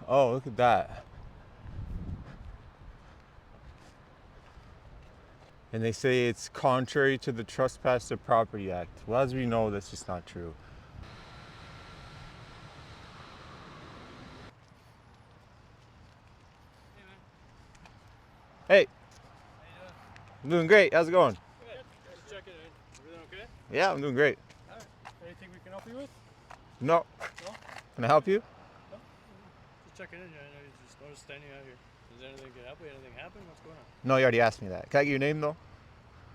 Oh, look at that. And they say it's contrary to the Trespasser Property Act. Well, as we know, that's just not true. Hey, I'm doing great. How's it going? Good. Just checking in. Everything okay? Yeah, I'm doing great. All right. Anything we can help you with? No. No? Can I help you? No? Just checking in. I know you just noticed standing out here. Is there anything can help you? Anything happen? What's going on? No, you already asked me that. Can I get your name though?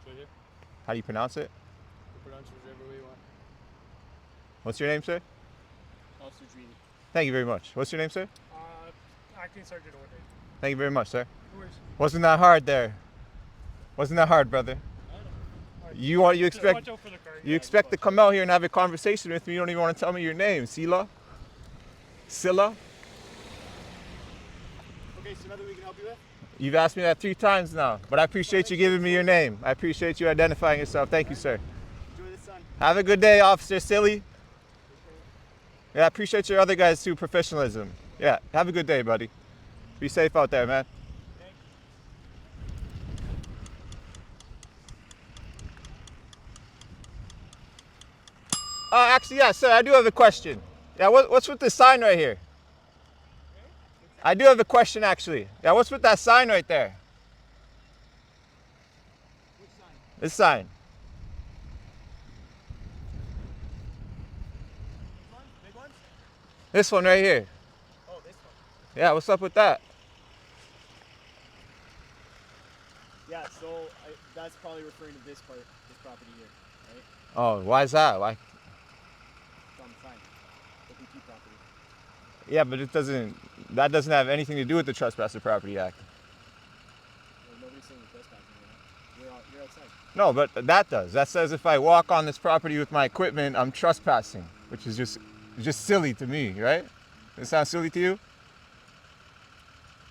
Right here. How do you pronounce it? You pronounce it whichever way you want. What's your name, sir? Officer Gemmiti. Thank you very much. What's your name, sir? Acting Sergeant Ouwendyk. Thank you very much, sir. No worries. Wasn't that hard there? Wasn't that hard, brother? You expect Watch out for the car. you expect to come out here and have a conversation with me. You don't even want to tell me your name, Sila? Sila? Okay, so nothing we can help you with? You've asked me that 3 times now, but I appreciate you giving me your name. I appreciate you identifying yourself. Thank you, sir. Enjoy the sun. Have a good day, Officer Silly. Yeah, I appreciate your other guys too, professionalism. Yeah, have a good day, buddy. Be safe out there, man. Actually, yeah, sir, I do have a question. Yeah, what's with this sign right here? I do have a question, actually. Yeah, what's with that sign right there? Which sign? This sign. Which one? Big ones? This one right here. Oh, this one. Yeah, what's up with that? Yeah, so that's probably referring to this part, this property here, right? Oh, why is that? Why? It's on the sign. OPP property. Yeah, but that doesn't have anything to do with the Trespasser Property Act. Well, nobody's saying you're trespassing right now. You're outside. No, but that does. That says if I walk on this property with my equipment, I'm trespassing, which is just silly to me, right? Does it sound silly to you?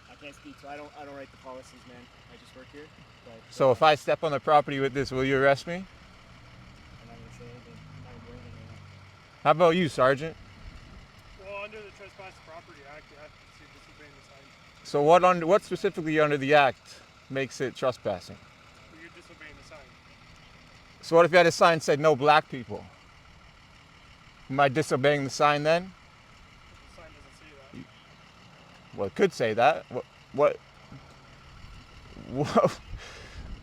I can't speak, so I don't write the policies, man. I just work here. But, So if I step on the property with this, will you arrest me? I'm not gonna say anything. I'm not gonna do anything right now. How about you, Sergeant? Well, under the Trespass Property Act, you have to disobeying the sign. So what specifically under the act makes it trespassing? You're disobeying the sign. So what if you had a sign that said no black people? Am I disobeying the sign then? The sign doesn't say that. Well, it could say that. What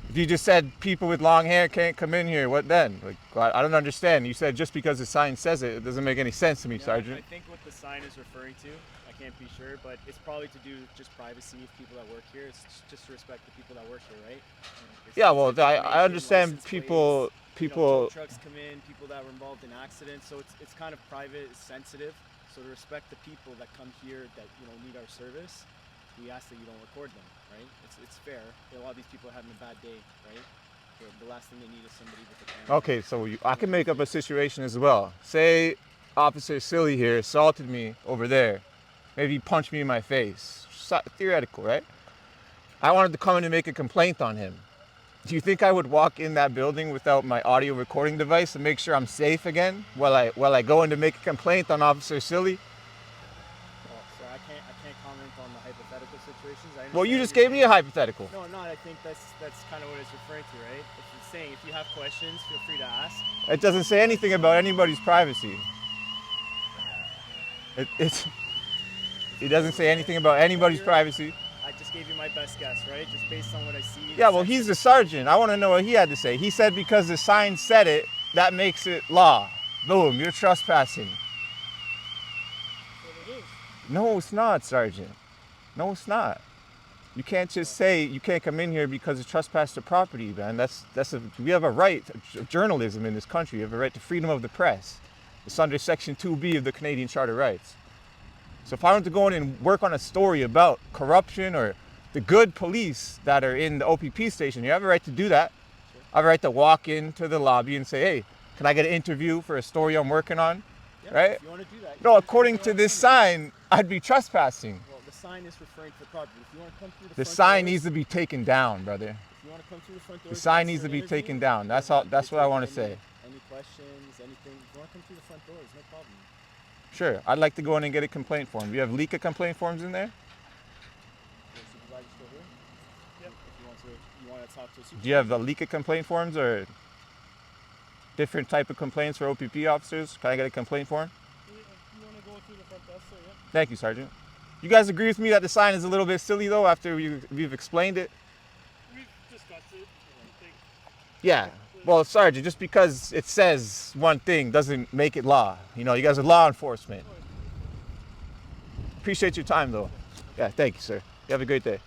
if you just said people with long hair can't come in here? What then? Like, I don't understand. You said just because the sign says it, it doesn't make any sense to me, Sergeant. I think what the sign is referring to, I can't be sure, but it's probably to do with just privacy of people that work here. It's just to respect the people that work here, right? Yeah, well, I understand people. Tow trucks come in, people that were involved in accidents, so it's kind of private, it's sensitive. So to respect the people that come here that need our service, we ask that you don't record them, right? It's fair. A lot of these people are having a bad day, right? The last thing they need is somebody with a camera. Okay, so I can make up a situation as well. Say Officer Silly here assaulted me over there. Maybe he punched me in my face. Theoretical, right? I wanted to come in and make a complaint on him. Do you think I would walk in that building without my audio recording device to make sure I'm safe again while I go in to make a complaint on Officer Silly? Well, so I can't comment on the hypothetical situations. Well, you just gave me a hypothetical. No, I'm not. I think that's kind of what it's referring to, right? It's saying if you have questions, feel free to ask. It doesn't say anything about anybody's privacy. It doesn't say anything about anybody's privacy. I just gave you my best guess, right? Just based on what I see. Yeah, well, he's the sergeant. I want to know what he had to say. He said because the sign said it, that makes it law. Boom, you're trespassing. Well, it is. No, it's not, Sergeant. No, it's not. You can't just say you can't come in here because it's trespass to property, man. We have a right of journalism in this country. We have a right to freedom of the press. It's under Section 2B of the Canadian Charter of Rights. So if I want to go in and work on a story about corruption or the good police that are in the OPP station, you have a right to do that. Sure. I have a right to walk into the lobby and say, hey, can I get an interview for a story I'm working on? Yeah, right? If you want to do that. No, according to this sign, I'd be trespassing. Well, the sign is referring to the property. If you want to come through The sign needs to be taken down, brother. If you want to come through the front door. The sign needs to be taken down. That's what I want to say. Any questions, anything? If you want to come through the front door, there's no problem. Sure. I'd like to go in and get a complaint form. Do you have leak of complaint forms in there? The supervisor's still here? Yep. If you want to talk to a supervisor. Do you have the leak of complaint forms or different type of complaints for OPP officers? Can I get a complaint form? Yeah, if you want to go through the front desk, so yeah. Thank you, Sergeant. You guys agree with me that the sign is a little bit silly though after we've explained it? We've discussed it. I think. Yeah. Well, Sergeant, just because it says one thing doesn't make it law. You know, you guys are law enforcement. Appreciate your time though. Yeah, thank you, sir. You have a great day.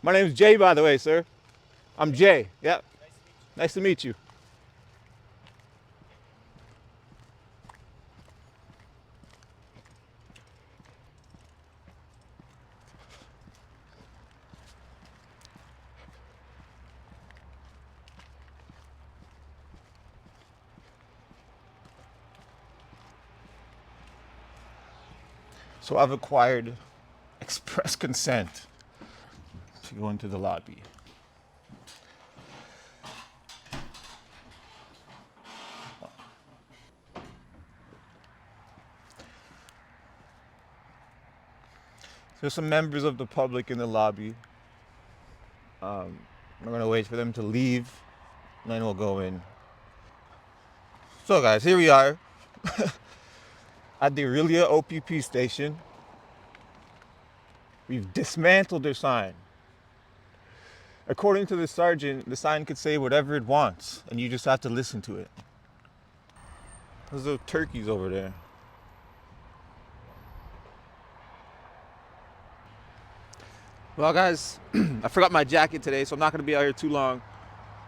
My name is Jay, by the way, sir. I'm Jay. Yep. Nice to meet you. So I've acquired express consent to go into the lobby. There's some members of the public in the lobby. We're gonna wait for them to leave, and then we'll go in. So guys, here we are at the Aurora OPP station. We've dismantled their sign. According to the sergeant, the sign could say whatever it wants, and you just have to listen to it. Those are turkeys over there. Well, guys, I forgot my jacket today, so I'm not going to be out here too long.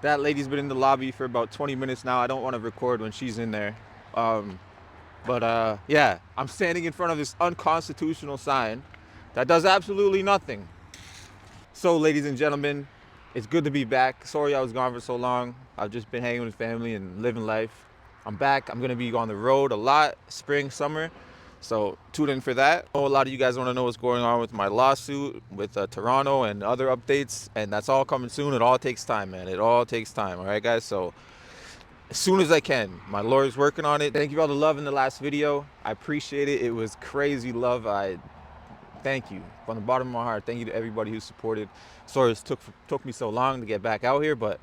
That lady's been in the lobby for about 20 minutes now. I don't want to record when she's in there. Yeah, I'm standing in front of this unconstitutional sign that does absolutely nothing. So, ladies and gentlemen, it's good to be back. Sorry I was gone for so long. I've just been hanging with family and living life. I'm back. I'm going to be on the road a lot, spring, summer. So tune in for that. I know a lot of you guys want to know what's going on with my lawsuit with Toronto and other updates. And that's all coming soon. It all takes time, man. It all takes time. All right, guys? So as soon as I can. My lawyer's working on it. Thank you for all the love in the last video. I appreciate it. It was crazy love. Thank you from the bottom of my heart. Thank you to everybody who supported. Sorry it took me so long to get back out here, but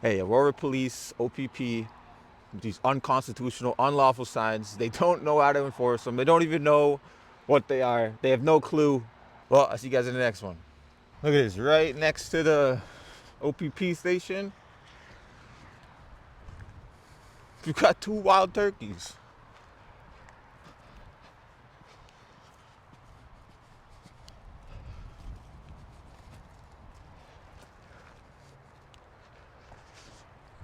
hey, Aurora Police, OPP, these unconstitutional, unlawful signs, they don't know how to enforce them. They don't even know what they are. They have no clue. Well, I'll see you guys in the next one. Look at this, right next to the OPP station. We've got 2 wild turkeys.